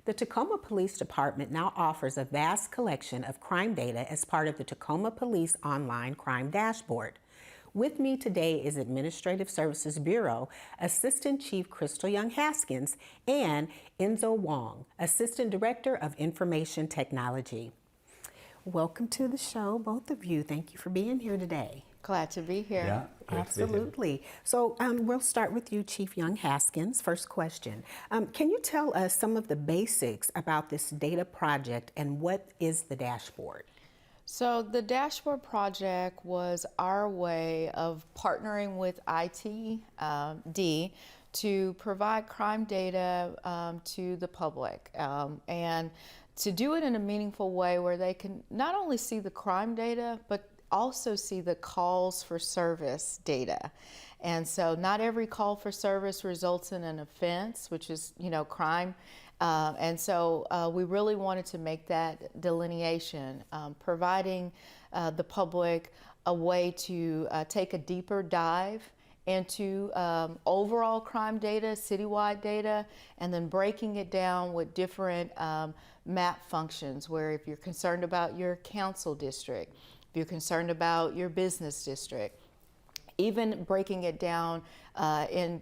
The Tacoma Police Department now offers a vast collection of crime data as part of the Tacoma Police Online Crime Dashboard. With me today is Administrative Services Bureau Assistant Chief Crystal Young Haskins and Enzo Wong, Assistant Director of Information Technology. Welcome to the show, both of you. Thank you for being here today. Glad to be here. Yeah, absolutely. So we'll start with you, Chief Young Haskins. First question. Can you tell us some of the basics about this data project and what is the dashboard? So the dashboard project was our way of partnering with ITD to provide crime data to the public and to do it in a meaningful way where they can not only see the crime data, but also see the calls for service data. And so not every call for service results in an offense, which is, crime. And so we really wanted to make that delineation, providing the public a way to take a deeper dive into overall crime data, citywide data, and then breaking it down with different map functions, where if you're concerned about your council district, if you're concerned about your business district, even breaking it down in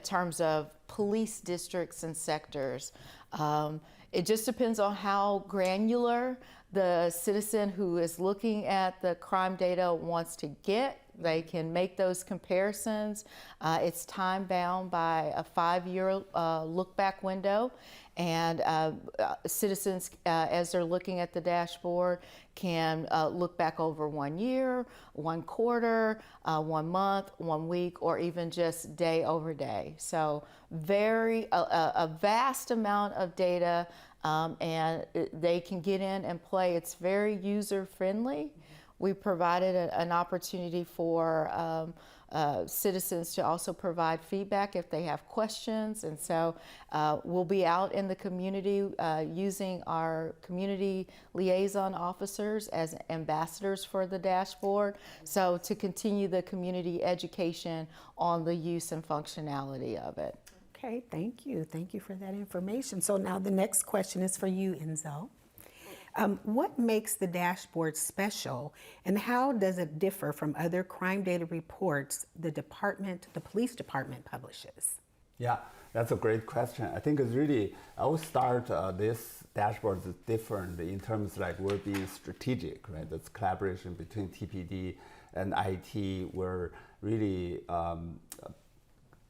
terms of police districts and sectors. It just depends on how granular the citizen who is looking at the crime data wants to get. They can make those comparisons. It's time bound by a 5-year look back window. And citizens, as they're looking at the dashboard, can look back over 1 year, 1 quarter, 1 month, 1 week, or even just day over day. So a vast amount of data, and they can get in and play. It's very user friendly. We provided an opportunity for citizens to also provide feedback if they have questions. And so we'll be out in the community using our community liaison officers as ambassadors for the dashboard. So to continue the community education on the use and functionality of it. Okay, thank you. Thank you for that information. So now the next question is for you, Enzo. What makes the dashboard special, and how does it differ from other crime data reports the police department publishes? Yeah, that's a great question. I think it's really, I would start this dashboard is different in terms like we're being strategic, right? That's collaboration between TPD and IT. We're really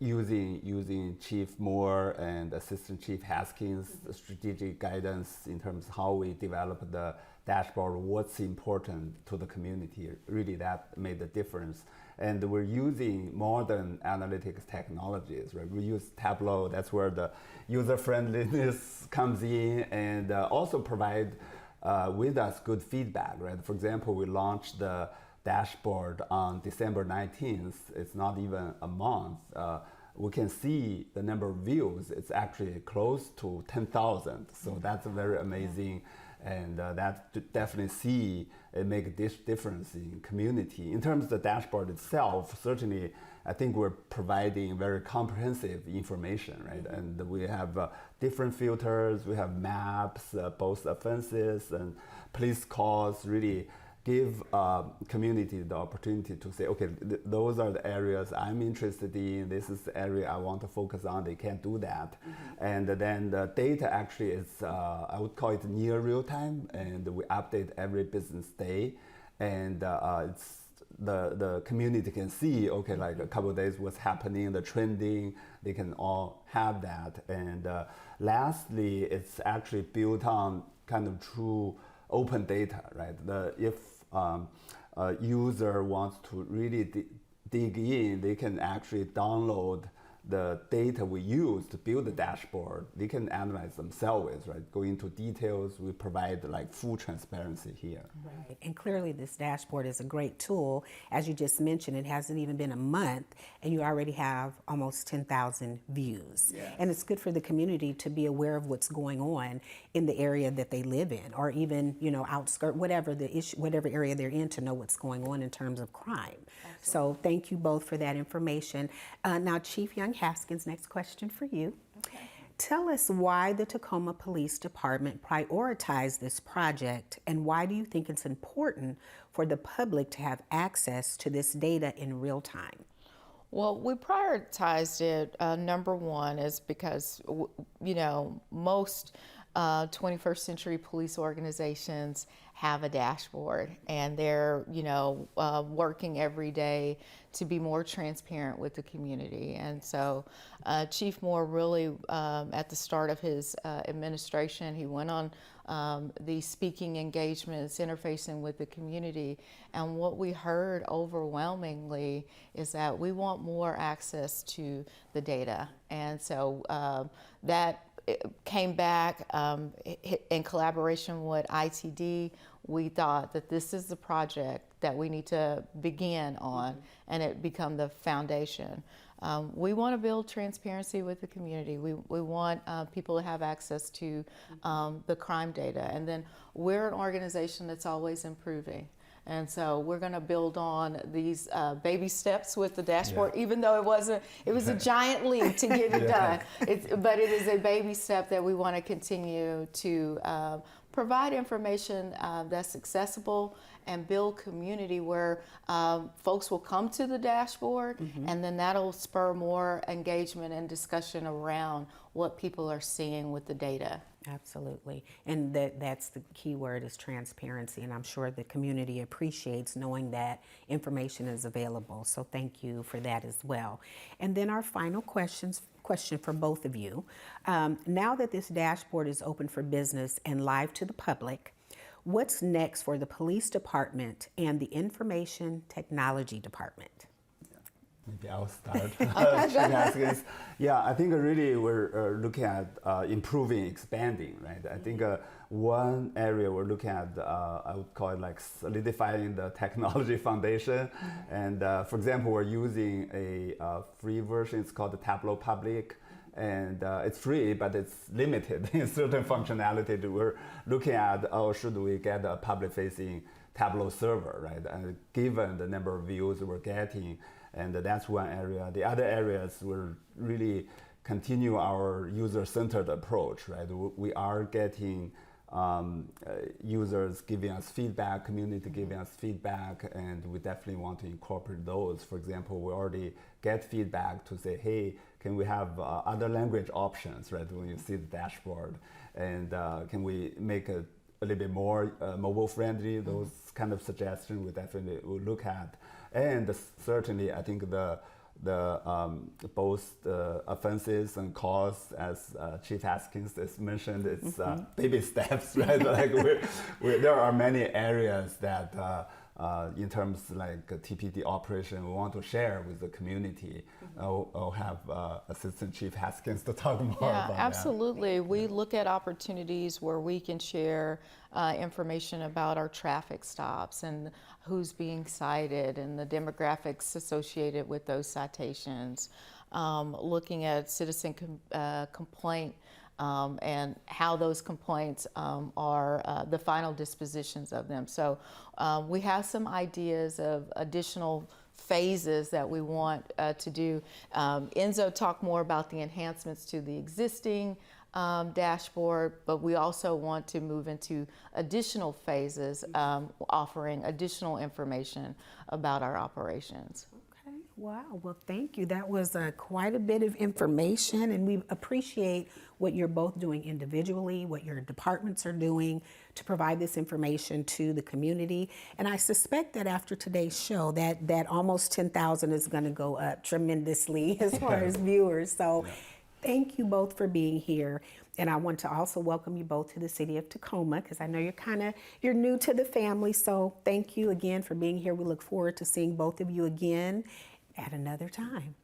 using Chief Moore and Assistant Chief Haskins' strategic guidance in terms of how we develop the dashboard, what's important to the community. Really, that made the difference. And we're using modern analytics technologies, right? We use Tableau, that's where the user friendliness comes in, and also provide with us good feedback, right? For example, we launched the dashboard on December 19th. It's not even a month. We can see the number of views. It's actually close to 10,000. So that's very amazing. And that definitely see it make a difference in community. In terms of the dashboard itself, certainly I think we're providing very comprehensive information, right? And we have different filters, we have maps, both offenses and police calls, really give community the opportunity to say, okay, those are the areas I'm interested in, this is the area I want to focus on, they can't do that. Mm-hmm. And then the data actually is, I would call it near real time, and we update every business day. And it's the community can see, okay, like a couple of days what's happening, the trending, they can all have that. And lastly, it's actually built on kind of true open data, right? If a user wants to really dig in, they can actually download the data we use to build the dashboard. They can analyze themselves, right? Go into details. We provide like full transparency here. Right, and clearly this dashboard is a great tool. As you just mentioned, it hasn't even been a month and you already have almost 10,000 views. Yes. And it's good for the community to be aware of what's going on in the area that they live in, or even, outskirt, whatever the issue, whatever area they're in, to know what's going on in terms of crime. Absolutely. So thank you both for that information. Now, Chief Young Haskins, next question for you. Okay. Tell us why the Tacoma Police Department prioritized this project, and why do you think it's important for the public to have access to this data in real time? Well, we prioritized it, number one, is because, most 21st century police organizations have a dashboard, and they're, working every day to be more transparent with the community. And so Chief Moore really, at the start of his administration, he went on the speaking engagements, interfacing with the community. And what we heard overwhelmingly is that we want more access to the data. And so that came back in collaboration with ITD. We thought that this is the project that we need to begin on, and it become the foundation. We want to build transparency with the community. We want people to have access to the crime data. And then we're an organization that's always improving. And so we're going to build on these baby steps with the dashboard, even though it was a giant leap to get it done. But it is a baby step that we want to continue to provide information that's accessible and build community where folks will come to the dashboard, and then that'll spur more engagement and discussion around what people are seeing with the data. Absolutely. And that's the key word, is transparency. And I'm sure the community appreciates knowing that information is available. So thank you for that as well. And then our final question for both of you. Now that this dashboard is open for business and live to the public, what's next for the police department and the information technology department? Maybe I'll start. Yeah, I think really we're looking at improving, expanding, right? I think one area we're looking at, I would call it like solidifying the technology foundation. And for example, we're using a free version. It's called the Tableau Public. And it's free, but it's limited in certain functionality. We're looking at, should we get a public-facing Tableau server, right? And given the number of views we're getting, and that's one area. The other areas will really continue our user-centered approach, right? We are getting users giving us feedback, community giving us feedback, and we definitely want to incorporate those. For example, we already get feedback to say, hey, can we have other language options, right, when you see the dashboard? And can we make it a little bit more mobile friendly? Those kind of suggestions we definitely will look at. And certainly, I think both the offenses and cause, as Chief Haskins has mentioned, it's baby steps, right? Like there are many areas that, in terms like TPD operation, we want to share with the community. I'll have Assistant Chief Haskins to talk more about that. Absolutely. We look at opportunities where we can share information about our traffic stops and who's being cited and the demographics associated with those citations. Looking at citizen complaint and how those complaints are the final dispositions of them. So we have some ideas of additional phases that we want to do. Enzo talked more about the enhancements to the existing dashboard, but we also want to move into additional phases, offering additional information about our operations. Okay, wow, well thank you. That was quite a bit of information, and we appreciate what you're both doing individually, what your departments are doing to provide this information to the community. And I suspect that after today's show, that almost 10,000 is going to go up tremendously as far as viewers. So thank you both for being here. And I want to also welcome you both to the city of Tacoma, because I know you're new to the family. So thank you again for being here. We look forward to seeing both of you again at another time.